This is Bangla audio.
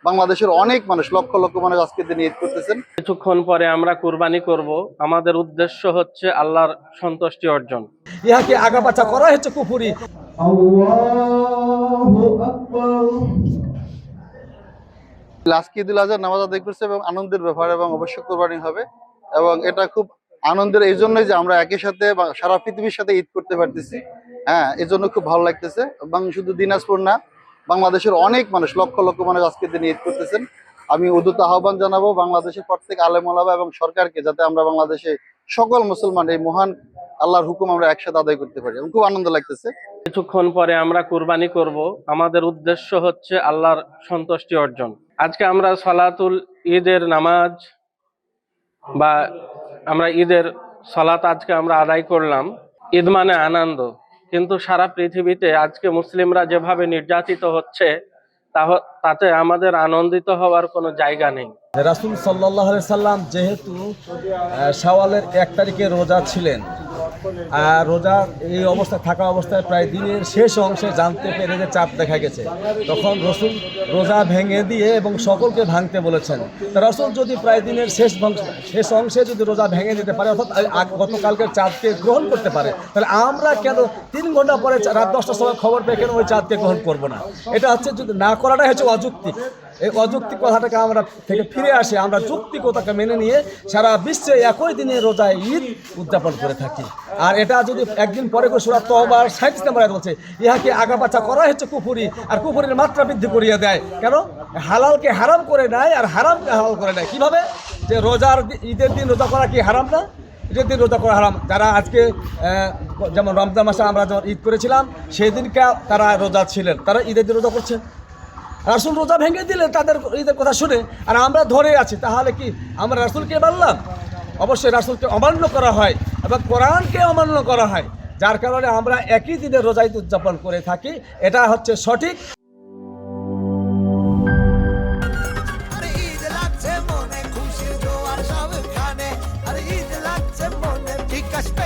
বাংলাদেশের অনেক মানুষ, লক্ষ লক্ষ মানুষ আজকে দিনে ঈদ করতেছেন। কিছুক্ষণ পরে আমরা কুরবানি করব। আমাদের উদ্দেশ্য হচ্ছে আল্লাহর সন্তুষ্টি অর্জন। ইহাকে আগাপাচা করা হচ্ছে কুফরি। আজকে ঈদুল আজহার নামাজ আদায় করছে এবং আনন্দের ব্যাপার, এবং অবশ্যই কোরবানি হবে। এবং এটা খুব আনন্দের এই জন্যই যে আমরা একই সাথে সারা পৃথিবীর সাথে ঈদ করতে পারতেছি। হ্যাঁ, এই জন্য খুব ভালো লাগতেছে। এবং শুধু দিনাজপুর না, বাংলাদেশের অনেক মানুষ, লক্ষ লক্ষ মানুষ আজকে দিনে ঈদ করতেছেন। আমি উদ্যত আহ্বান জানাবো বাংলাদেশের প্রত্যেক আলেম ওলামা এবং সরকারকে, যাতে আমরা বাংলাদেশে সকল মুসলমান এই মহান আল্লাহর হুকুম আমরা একসাথে আদায় করতে পারি। এবং খুব আনন্দ লাগতেছে। কিছুক্ষণ পরে আমরা কুরবানি করব। আমাদের উদ্দেশ্য হচ্ছে আল্লাহর সন্তুষ্টি অর্জন। আজকে আমরা সালাতুল ঈদের নামাজ বা আমরা ঈদের সালাত আজকে আমরা আদায় করলাম। ঈদ মানে আনন্দ, কিন্তু সারা পৃথিবীতে আজকে মুসলিমরা যেভাবে নির্যাতিত হচ্ছে তাতে আমাদের আনন্দিত হওয়ার কোনো জায়গা নেই। রাসূল সাল্লাল্লাহু আলাইহি সাল্লাম যেহেতু শাওয়ালের 1 তারিখে রোজা ছিলেন, আর রোজা এই অবস্থায় থাকা অবস্থায় প্রায় দিনের শেষ অংশে জানতে পেরে যে চাঁদ দেখা গেছে, তখন রাসূল রোজা ভেঙে দিয়ে এবং সকলকে ভাঙতে বলেছেন। রাসূল যদি প্রায় দিনের শেষ অংশে যদি রোজা ভেঙে দিতে পারে, অর্থাৎ গতকালকের চাঁদকে গ্রহণ করতে পারে, তাহলে আমরা কেন 3 ঘন্টা পরে রাত 10টার সময় খবর পেয়ে কেন ওই চাঁদকে গ্রহণ করব না? এটা হচ্ছে যদি না করাটাই হচ্ছে অযৌক্তিক। এই অযৌক্তিক কথাটাকে আমরা থেকে ফিরে আসে, আমরা যৌক্তিকতাকে মেনে নিয়ে সারা বিশ্বে একই দিনে রোজায় ঈদ উদযাপন করে থাকি। আর এটা যদি একদিন পরে করে সূরা তওবার 37 নম্বর আয়াত বলছে, ইহাকে আগাপাচা করা হচ্ছে কুফরি, আর কুফরির মাত্রা বৃদ্ধি করিয়ে দেয়। কেন? হালালকে হারাম করে নেয় আর হারামকে হালাল করে নেয়। কিভাবে? যে ঈদের দিন রোজা করা কি হারাম না? ঈদের দিন রোজা করা হারাম। যারা আজকে যেমন রমজান মাসে আমরা যখন ঈদ করেছিলাম, সেই দিনকে তারা রোজা ছিলেন, তারা ঈদের দিন রোজা করছেন। রাসূল রোজা ভেঙে দিলে তাদের ঈদের কথা শুনে আর আমরা ধরে আছি, তাহলে কি আমরা রাসূলকে মানলাম? অবশ্যই রাসূলকে অমান্য করা হয় এবং কোরআনকে অমান্য করা হয়, যার কারণে আমরা একই দিনে রোজা ঈদ উদযাপন করে থাকি। এটা হচ্ছে সঠিক। ঈদ লাগছে মনে খুশি জোয়ার সবখানে, আর ঈদ লাগছে মনে ঠিক আসবে।